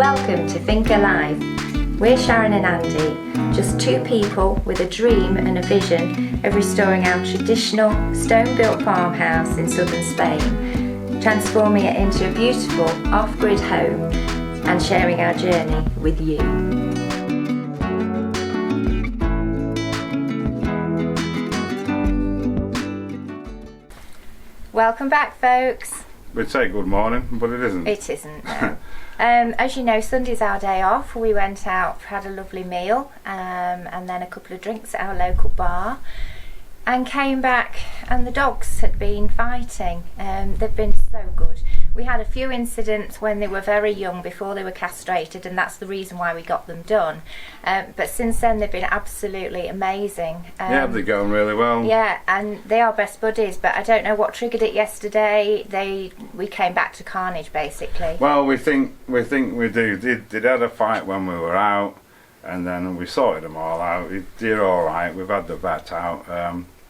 Welcome to Finca Live. We're Sharon and Andy, just two people with a dream and a vision of restoring our traditional stone-built farmhouse in southern Spain, transforming it into a beautiful off-grid home and sharing our journey with you. Welcome back, folks. We'd say good morning, but it isn't. It isn't, no. As you know, Sunday's our day off. We went out, had a lovely meal, and then a couple of drinks at our local bar, and came back, and the dogs had been fighting. They've been so good. We had a few incidents when they were very young, before they were castrated, and that's the reason why we got them done. But since then, they've been absolutely amazing. Yeah, they're going really well. Yeah, and they are best buddies, but I don't know what triggered it yesterday. We came back to carnage, basically. Well, we think we do. They'd had a fight when we were out, and then we sorted them all out. They're all right. We've had the vet out.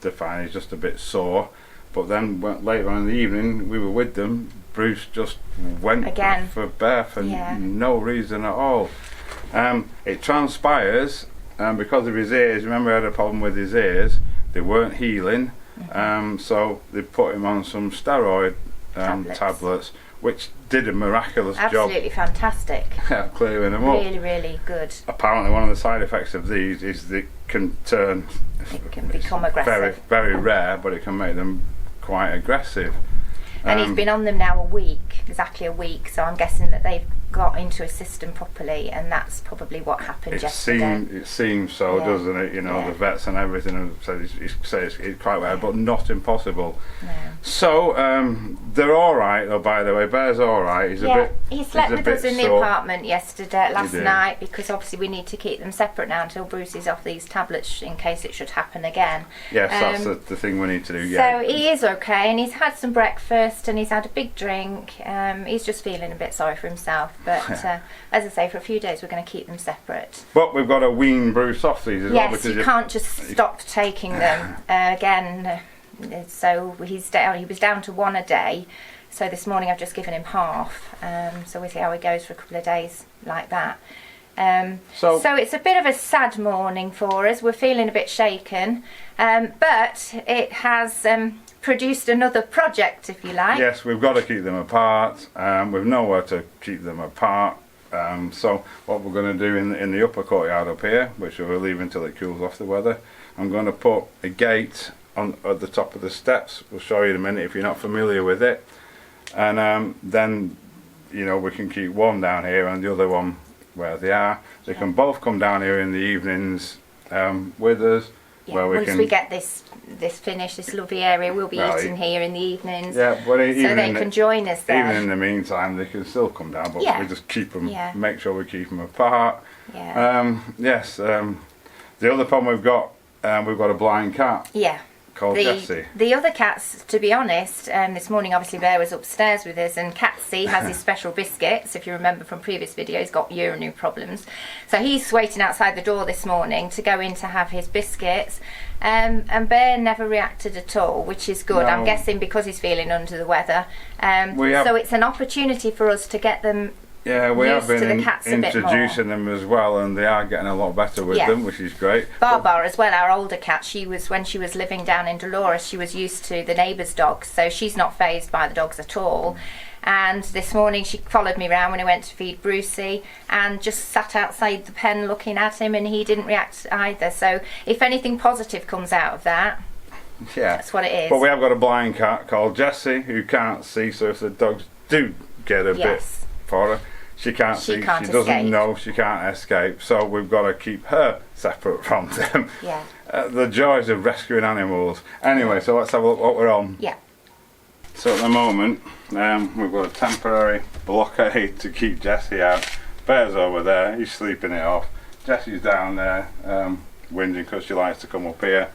They're fine. He's just a bit sore. But then later on in the evening, we were with them. Bruce just went again for birth for no reason at all. It transpires because of his ears. Remember, he had a problem with his ears. They weren't healing, so they put him on some steroid tablets, which did a miraculous job. Absolutely fantastic. Clearing them up. Really, really good. Apparently, one of the side effects of these is they can turn. It can become aggressive. Very, very rare, but it can make them quite aggressive. And he's been on them now exactly a week, so I'm guessing that they've got into a system properly, and that's probably what happened yesterday. It seems so, doesn't it? You know, the vets and everything have said it's quite well, but not impossible. No. So, they're all right, though, by the way. Bear's all right. He slept with us in the apartment last night, because obviously we need to keep them separate now until Bruce is off these tablets in case it should happen again. Yes, that's the thing we need to do, So he is okay, and he's had some breakfast, and he's had a big drink. He's just feeling a bit sorry for himself. But as I say, for a few days we're going to keep them separate. But we've got to wean Bruce off these as well. Yes, you can't just stop taking them again. So he was down to one a day. So this morning I've just given him half. So we'll see how he goes for a couple of days like that. So it's a bit of a sad morning for us. We're feeling a bit shaken. But it has produced another project, if you like. Yes, we've got to keep them apart. We've nowhere to keep them apart. So what we're going to do in the upper courtyard up here, which we'll leave until it cools off the weather, I'm going to put a gate at the top of the steps. We'll show you in a minute if you're not familiar with it. And then, you know, we can keep one down here and the other one where they are. They can both come down here in the evenings with us. Yeah, once we get this finished, this lovely area, we'll be eating here in the evenings. Yeah, but so they can join us there. Even in the meantime, they can still come down, but we just keep them, make sure we keep them apart. Yeah. The other problem we've got a blind cat. Yeah. Called Jessie. The other cats, to be honest, this morning obviously Bear was upstairs with us, and Catsy has his special biscuits. If you remember from previous videos, got urinary problems, so he's waiting outside the door this morning to go in to have his biscuits, and Bear never reacted at all, which is good. No. I'm guessing because he's feeling under the weather. So it's an opportunity for us to get them. Yeah, we have been introducing them as well, and they are getting a lot better with them, which is great. Barbara as well, our older cat, when she was living down in Dolores, she was used to the neighbour's dogs, so she's not fazed by the dogs at all. And this morning she followed me around when I went to feed Brucey, and just sat outside the pen looking at him, and he didn't react either. So if anything positive comes out of that, that's what it is. But we have got a blind cat called Jessie who can't see, so if the dogs do get a bit for her, she can't see, she doesn't know, she can't escape, so we've got to keep her separate from them. Yeah. The joys of rescuing animals. Anyway, so let's have a look what we're on. Yeah. So at the moment, we've got a temporary blockade to keep Jessie out. Bear's over there, he's sleeping it off. Jessie's down there, whinging because she likes to come up here.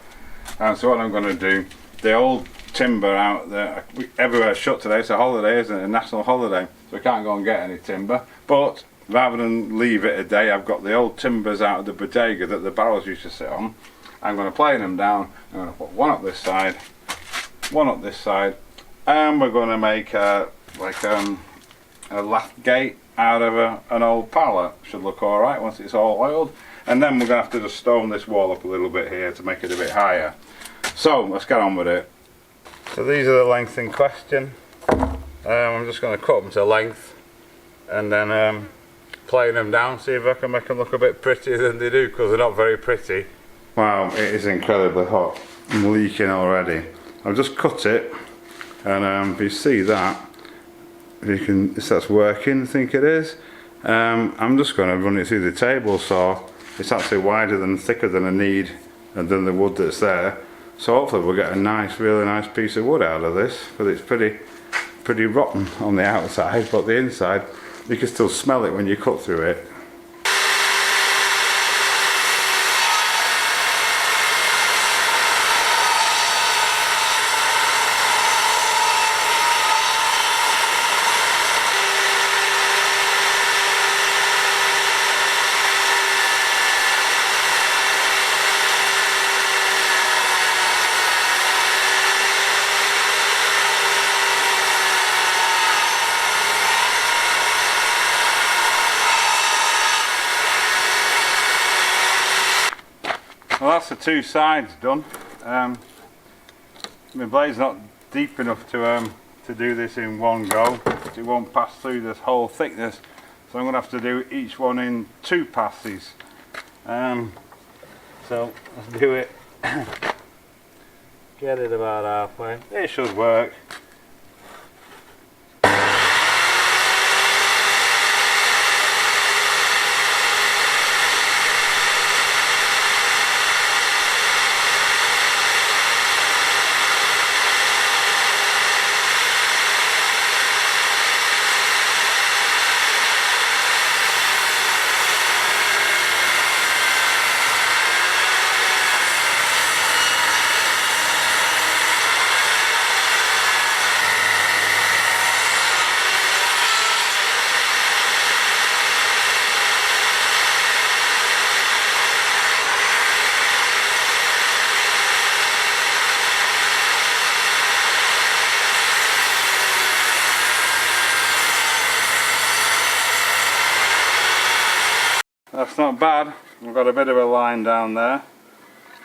And so what I'm going to do, the old timber out there, everywhere's shut today, it's a holiday, isn't it? A national holiday, so we can't go and get any timber. But rather than leave it a day, I've got the old timbers out of the bodega that the barrels used to sit on. I'm going to plane them down. I'm going to put one up this side, one up this side, and we're going to make a lath gate out of an old pallet. Should look alright once it's all oiled. And then we're going to have to just stone this wall up a little bit here to make it a bit higher. So let's get on with it. So these are the lengths in question. I'm just going to cut them to length and then plane them down, see if I can make them look a bit prettier than they do, because they're not very pretty. Wow, it is incredibly hot. I'm leaking already. I've just cut it, and if you see that, if that's working, I think it is. I'm just going to run it through the table saw. It's actually wider than, thicker than I need, and than the wood that's there. So hopefully we'll get a nice, really nice piece of wood out of this. But it's pretty rotten on the outside, but the inside, you can still smell it when you cut through it. Well, that's the two sides done. My blade's not deep enough to do this in one go. It won't pass through this whole thickness, so I'm going to have to do each one in 2 passes. So let's do it. Get it about halfway. It should work. That's not bad. We've got a bit of a line down there.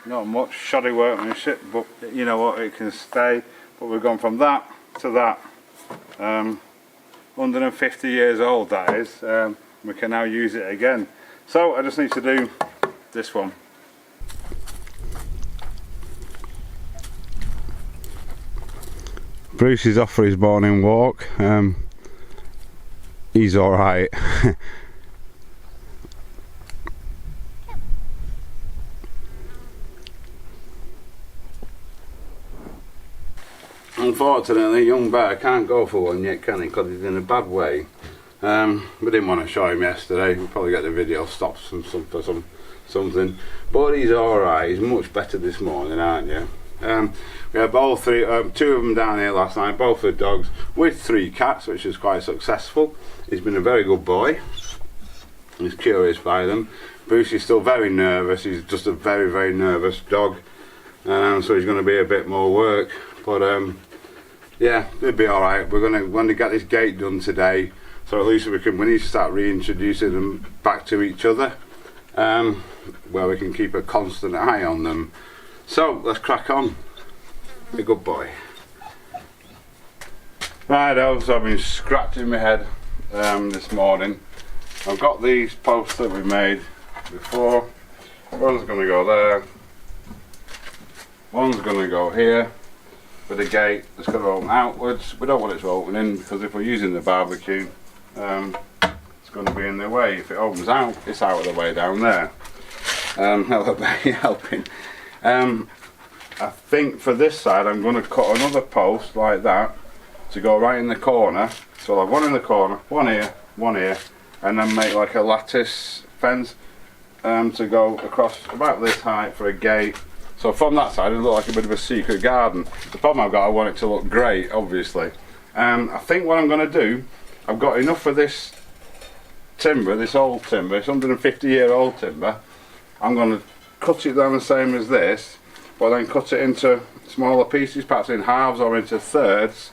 Not much shoddy workmanship, but you know what, it can stay. But we've gone from that to that. 150 years old that is. We can now use it again. So I just need to do this one. Bruce is off for his morning walk. He's alright. Unfortunately, young bear can't go for one yet, can he? Because he's in a bad way. We didn't want to show him yesterday. We'll probably get the video stopped for something. But he's alright. He's much better this morning, aren't you? We had all three, 2 of them down here last night, both the dogs, with 3 cats, which is quite successful. He's been a very good boy. He's curious by them. Bruce is still very nervous. He's just a very, very nervous dog. So he's going to be a bit more work. But yeah, it'll be alright. We're going to get this gate done today, so at least we need to start reintroducing them back to each other, where we can keep a constant eye on them. So let's crack on. Be a good boy. Righto, so I've been scratching my head this morning. I've got these posts that we made before. One's going to go there. One's going to go here. For the gate, it's going to open outwards. We don't want it to open in, because if we're using the barbecue, it's going to be in the way. If it opens out, it's out of the way down there. Helping. I think for this side I'm going to cut another post like that to go right in the corner. So I'll have one in the corner, one here, and then make like a lattice fence to go across about this height for a gate. So from that side it'll look like a bit of a secret garden. The problem I've got, I want it to look great, obviously. I think what I'm going to do, I've got enough of this timber, this old timber, it's 150-year-old timber. I'm going to cut it down the same as this, but then cut it into smaller pieces, perhaps in halves or into thirds,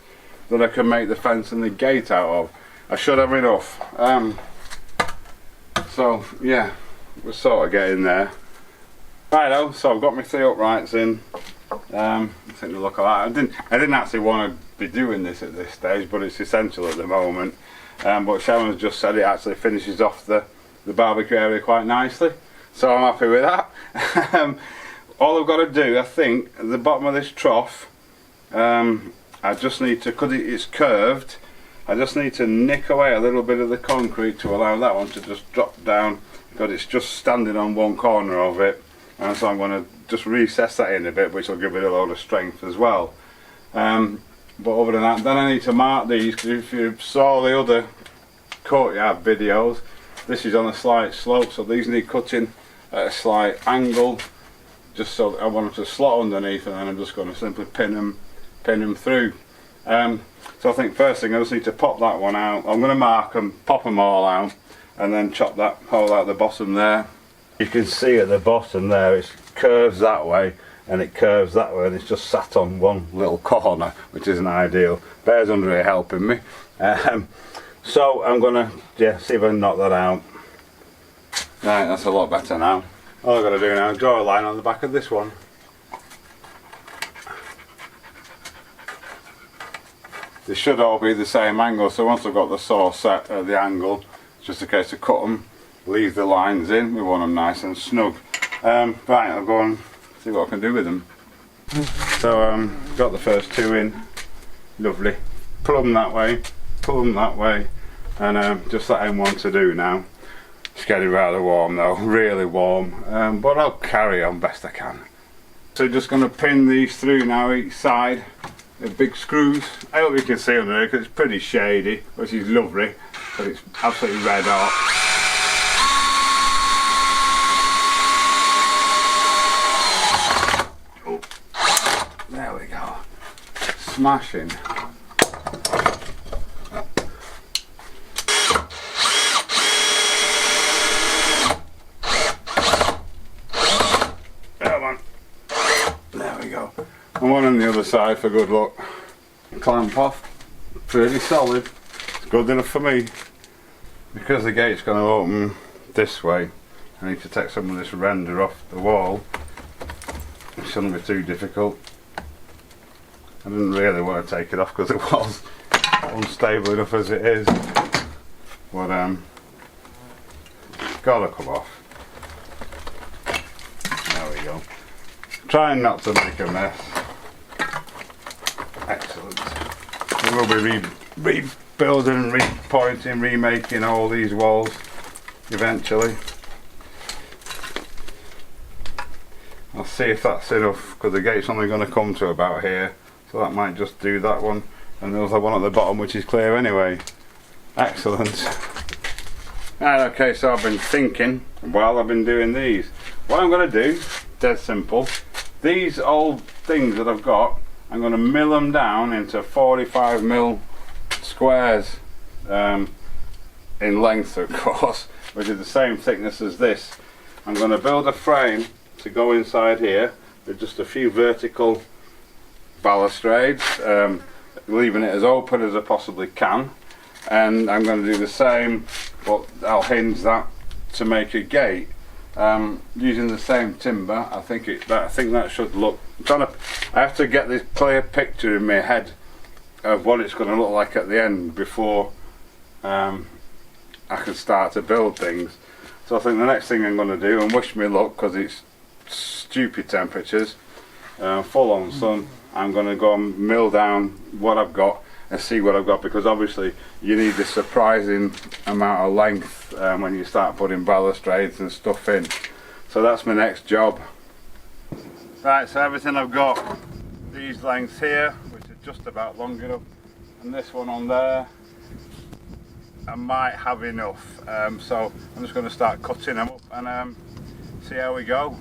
that I can make the fence and the gate out of. I should have enough. So yeah, we're sort of getting there. Righto, so I've got my 3 uprights in. I think they look alright. I didn't actually want to be doing this at this stage, but it's essential at the moment. But Sharon's just said it actually finishes off the barbecue area quite nicely, so I'm happy with that. All I've got to do, I think, at the bottom of this trough, I just need to, because it's curved, I just need to nick away a little bit of the concrete to allow that one to just drop down, because it's just standing on one corner of it, and so I'm going to just recess that in a bit, which will give it a load of strength as well. But other than that, then I need to mark these, because if you saw the other courtyard videos, this is on a slight slope, so these need cutting at a slight angle, just so I want them to slot underneath, and then I'm just going to simply pin them through. So I think first thing I just need to pop that one out. I'm going to mark them, pop them all out, and then chop that hole out the bottom there. You can see at the bottom there, it curves that way and it curves that way, and it's just sat on one little corner, which isn't ideal. Bear's under here helping me. So I'm going to see if I can knock that out. Right, that's a lot better now. All I've got to do now is draw a line on the back of this one. They should all be the same angle, so once I've got the saw set at the angle, it's just a case of cut them, leave the lines in, we want them nice and snug. Right, I'll go and see what I can do with them. So got the first 2 in, lovely. Pull them that way, and just that M1 to do now. It's getting rather warm though, really warm, but I'll carry on best I can. So just going to pin these through now each side. The big screws. I hope you can see under here because it's pretty shady, which is lovely, but it's absolutely red hot. Oh, there we go. Smashing. Come on. There we go. And one on the other side for good luck. Clamp off, pretty solid. It's good enough for me. Because the gate's going to open this way, I need to take some of this render off the wall. It shouldn't be too difficult. I didn't really want to take it off because it was unstable enough as it is. But it's got to come off. There we go. Trying not to make a mess. Excellent. We will be rebuilding, repointing, remaking all these walls eventually. I'll see if that's enough, because the gate's only going to come to about here, so that might just do that one, and there's the one at the bottom which is clear anyway. Excellent. Right, okay, so I've been thinking while I've been doing these. What I'm going to do, dead simple, these old things that I've got, I'm going to mill them down into 45mm squares in length, of course, which is the same thickness as this. I'm going to build a frame to go inside here with just a few vertical balustrades, leaving it as open as I possibly can, and I'm going to do the same, but I'll hinge that to make a gate. Using the same timber. I think that should look. I have to get this clear picture in my head of what it's going to look like at the end before I can start to build things. So I think the next thing I'm going to do, and wish me luck because it's stupid temperatures, full on sun, I'm going to go and mill down what I've got and see what I've got, because obviously you need this surprising amount of length when you start putting balustrades and stuff in. So that's my next job. Right, so everything I've got, these lengths here, which are just about long enough, and this one on there, I might have enough. So I'm just going to start cutting them up and see how we go.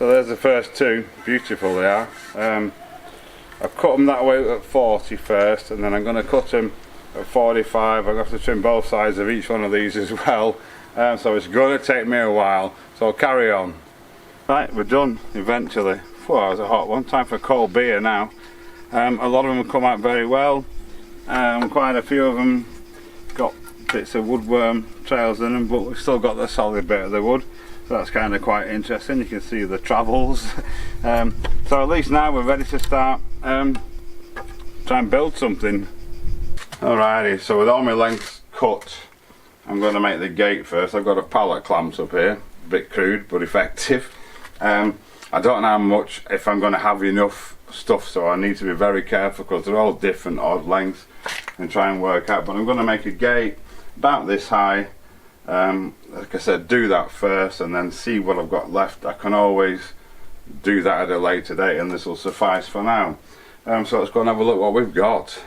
So there's the first two, beautiful they are. I've cut them that way at 40 first, and then I'm going to cut them at 45. I'm going to have to trim both sides of each one of these as well, so it's going to take me a while, so I'll carry on. Right, we're done eventually. That was a hot one. Time for a cold beer now. A lot of them have come out very well. Quite a few of them got bits of woodworm trails in them, but we've still got the solid bit of the wood, so that's kind of quite interesting. You can see the travels. So at least now we're ready to start try and build something. Alrighty, so with all my lengths cut, I'm going to make the gate first. I've got a pallet clamps up here, a bit crude but effective. I don't know how much, if I'm going to have enough stuff, so I need to be very careful because they're all different odd lengths and try and work out. But I'm going to make a gate about this high. Like I said, do that first and then see what I've got left. I can always do that at a later date, and this will suffice for now. So let's go and have a look what we've got.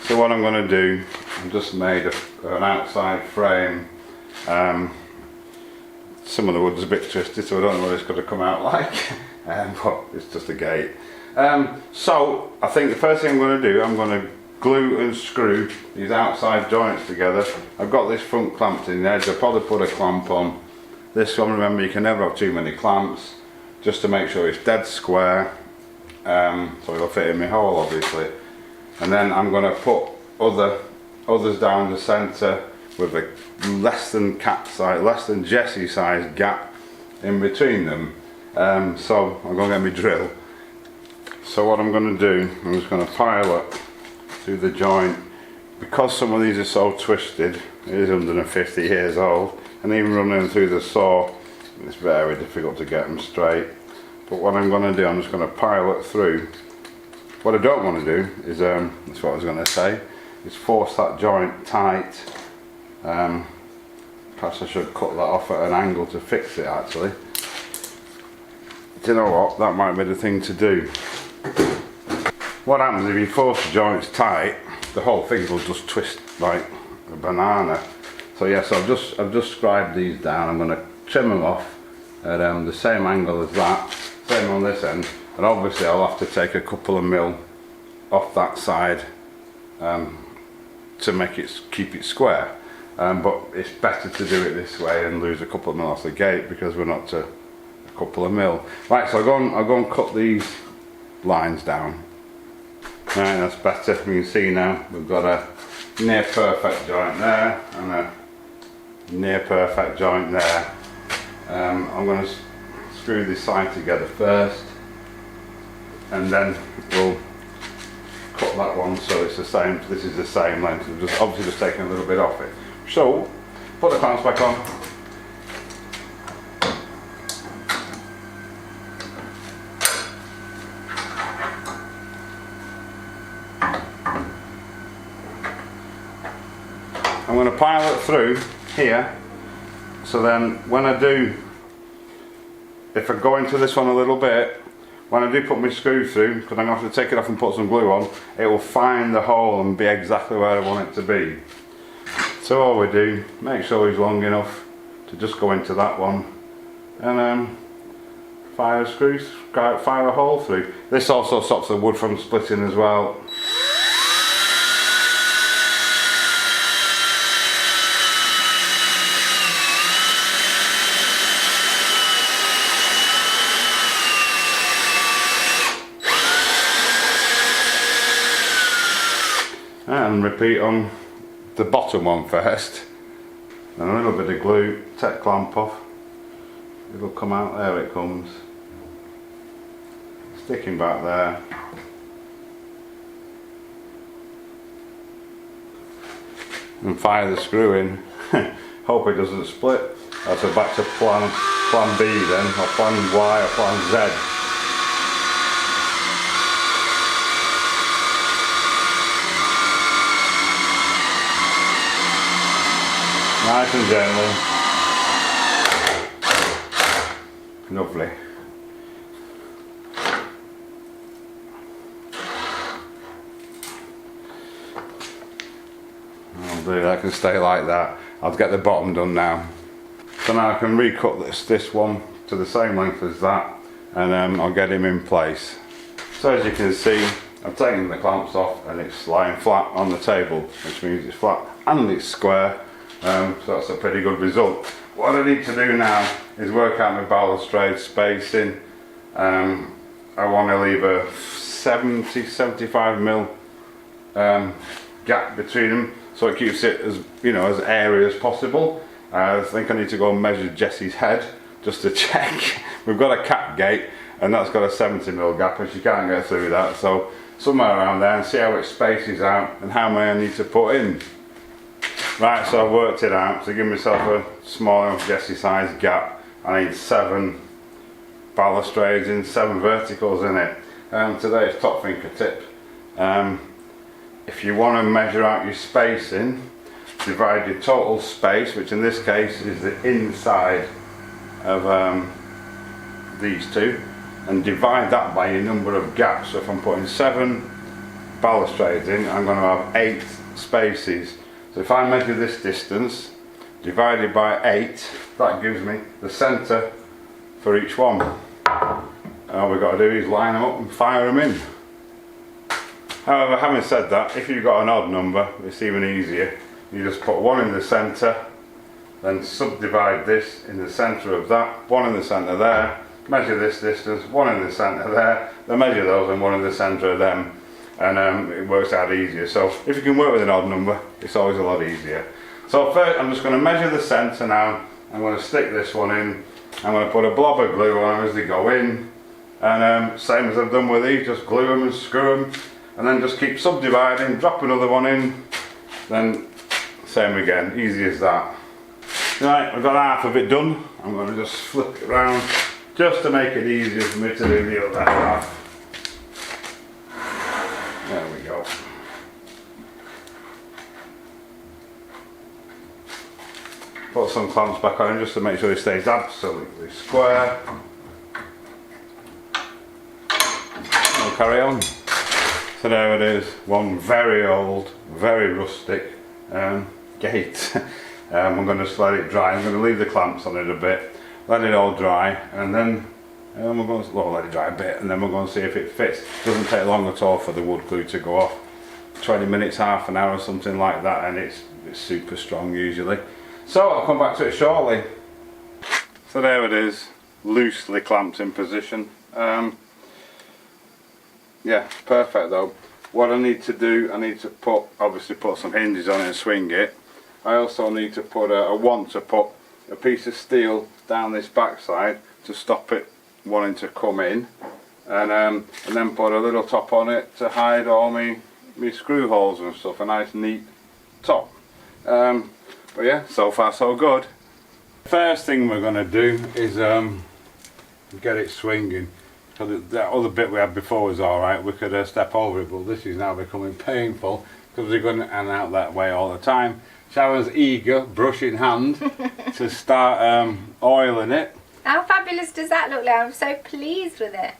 So what I'm going to do, I've just made an outside frame. Some of the wood's a bit twisted, so I don't know what it's going to come out like, but it's just a gate. So I think the first thing I'm going to do, I'm going to glue and screw these outside joints together. I've got this front clamped in the edge. I'll probably put a clamp on this one. Remember, you can never have too many clamps, just to make sure it's dead square, so it'll fit in my hole obviously. And then I'm going to put others down the centre with a less than Jessie size gap in between them. So I'm going to get my drill. So what I'm going to do, I'm just going to pile up through the joint. Because some of these are so twisted, it is 150 years old, and even running them through the saw, it's very difficult to get them straight. But what I'm going to do, I'm just going to pile it through. What I don't want to do is, that's what I was going to say, is force that joint tight. Perhaps I should cut that off at an angle to fix it actually. Do you know what, that might be the thing to do. What happens if you force the joints tight, the whole thing will just twist like a banana. So yes, I've just scribed these down. I'm going to trim them off at the same angle as that, same on this end, and obviously I'll have to take a couple of mil off that side to make it keep it square. But it's better to do it this way and lose a couple of mil off the gate because we're not to a couple of mil. Right, so I'll go and cut these lines down. Right, that's better. You can see now we've got a near perfect joint there and a near perfect joint there. I'm going to screw this side together first, and then we'll cut that one so it's the same. This is the same length. We've obviously just taken a little bit off it. So put the clamps back on. I'm going to pile it through here, so then when I do, if I go into this one a little bit, when I do put my screw through, because I'm going to have to take it off and put some glue on, it will find the hole and be exactly where I want it to be. So all we do, make sure it's long enough to just go into that one, and fire a hole through. This also stops the wood from splitting as well. And repeat on the bottom one first, and a little bit of glue, take the clamp off, it'll come out, there it comes, sticking back there, and fire the screw in. Hope it doesn't split. So back to plan B then, or plan Y or plan Z. Nice and gently. Lovely. I'll do that, can stay like that. I'll get the bottom done now. So now I can recut this one to the same length as that, and I'll get him in place. So as you can see, I've taken the clamps off and it's lying flat on the table, which means it's flat and it's square, so that's a pretty good result. What I need to do now is work out my balustrade spacing. I want to leave a 70-75 mm gap between them, so it keeps it as, you know, as airy as possible. I think I need to go and measure Jessie's head just to check. We've got a cap gate and that's got a 70 mm gap and she can't get through that, so somewhere around there, and see how it spaces out and how many I need to put in. Right, so I've worked it out to give myself a small enough Jessie size gap. I need 7 balustrades in, 7 verticals in it. Today's top Finca tip. If you want to measure out your spacing, divide your total space, which in this case is the inside of these two, and divide that by your number of gaps. So if I'm putting 7 balustrades in, I'm going to have 8 spaces. So if I measure this distance divided by 8, that gives me the centre for each one. And all we've got to do is line them up and fire them in. However, having said that, if you've got an odd number, it's even easier. You just put 1 in the centre, then subdivide this in the centre of that, 1 in the centre there, measure this distance, 1 in the centre there, then measure those and 1 in the centre of them, and it works out easier. So if you can work with an odd number, it's always a lot easier. So first I'm just going to measure the centre now. I'm going to stick this one in, I'm going to put a blob of glue on them as they go in, and same as I've done with these, just glue them and screw them, and then just keep subdividing, drop another one in, then same again, easy as that. Right, I've got half of it done. I'm going to just flip it around just to make it easier for me to do the other half. There we go. Put some clamps back on just to make sure it stays absolutely square. We'll carry on. So there it is, one very old, very rustic gate. I'm going to just let it dry. I'm going to leave the clamps on it a bit, let it all dry, and then we're going to let it dry a bit, and then we're going to see if it fits. It doesn't take long at all for the wood glue to go off. 20 minutes, half an hour, something like that, and it's super strong usually. So I'll come back to it shortly. So there it is, loosely clamped in position. Yeah, perfect though. What I need to do, I need to obviously put some hinges on it and swing it. I also need to put I want to put a piece of steel down this backside to stop it wanting to come in, and then put a little top on it to hide all my screw holes and stuff, a nice neat top. But yeah, so far so good. First thing we're going to do is get it swinging. So that other bit we had before was alright, we could step over it, but this is now becoming painful because we're going in and out that way all the time. Sharon's eager, brush in hand, to start oiling it. How fabulous does that look like? I'm so pleased with it.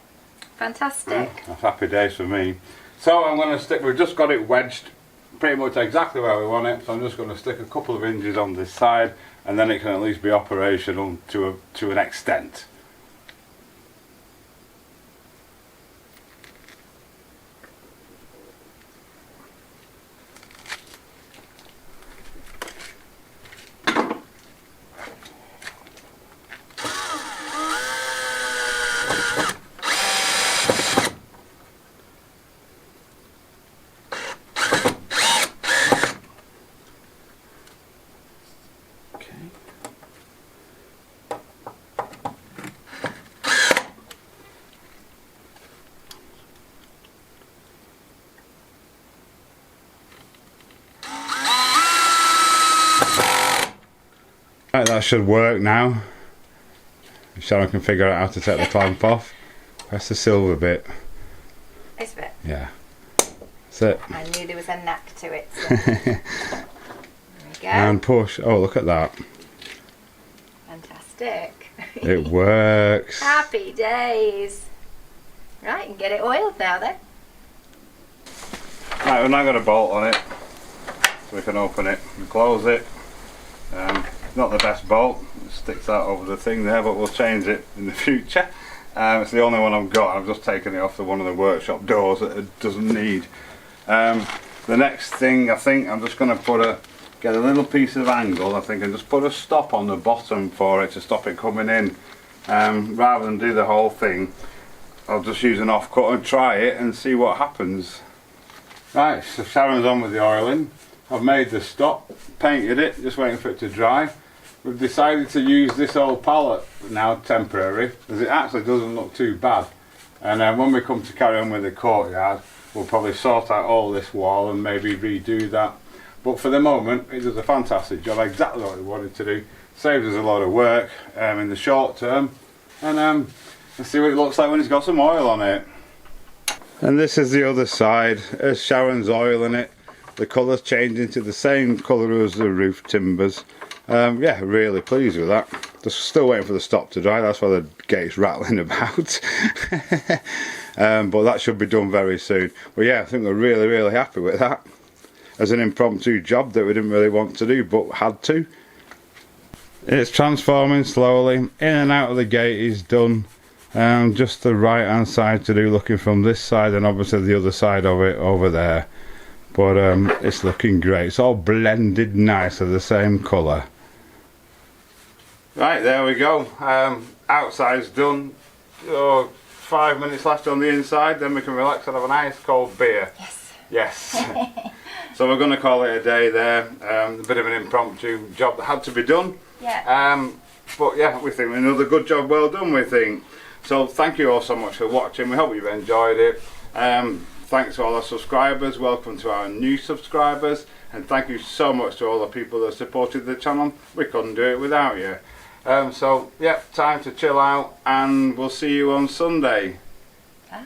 Fantastic. That's happy days for me. So I'm going to stick, we've just got it wedged pretty much exactly where we want it, so I'm just going to stick a couple of hinges on this side, and then it can at least be operational to an extent. Right, that should work now. Sharon can figure out how to take the clamp off. Press the silver bit. This bit? Yeah. That's it. I knew there was a knack to it. So. There we go. And push. Oh, look at that. Fantastic. It works. Happy days. Right, and get it oiled now then. Right, we're now going to bolt on it so we can open it and close it. Not the best bolt, it sticks out over the thing there, but we'll change it in the future. It's the only one I've got. I've just taken it off one of the workshop doors that it doesn't need. The next thing, I think I'm just going to get a little piece of angle, I think, and just put a stop on the bottom for it to stop it coming in. Rather than do the whole thing, I'll just use an offcut and try it and see what happens. Right, so Sharon's on with the oiling. I've made the stop, painted it, just waiting for it to dry. We've decided to use this old pallet now, temporary, as it actually doesn't look too bad. And when we come to carry on with the courtyard, we'll probably sort out all this wall and maybe redo that. But for the moment, it does a fantastic job, exactly what we wanted to do. Saves us a lot of work in the short term. And let's see what it looks like when it's got some oil on it. And this is the other side, as Sharon's oiling it. The colour's changing to the same colour as the roof timbers. Yeah, really pleased with that. Just still waiting for the stop to dry, that's why the gate's rattling about. But that should be done very soon. But yeah, I think we're really happy with that. As an impromptu job that we didn't really want to do, but had to. It's transforming slowly. In and out of the gate is done. Just the right hand side to do, looking from this side, and obviously the other side of it over there. But it's looking great. It's all blended nicely, the same colour. Right, there we go. Outside's done. 5 minutes left on the inside, then we can relax and have an ice cold beer. Yes. So we're going to call it a day there. A bit of an impromptu job that had to be done. Yeah. But yeah, we think another good job well done, we think. So thank you all so much for watching. We hope you've enjoyed it. Thanks to all our subscribers. Welcome to our new subscribers. And thank you so much to all the people that supported the channel. We couldn't do it without you. So yeah, time to chill out, and we'll see you on Sunday. Bye.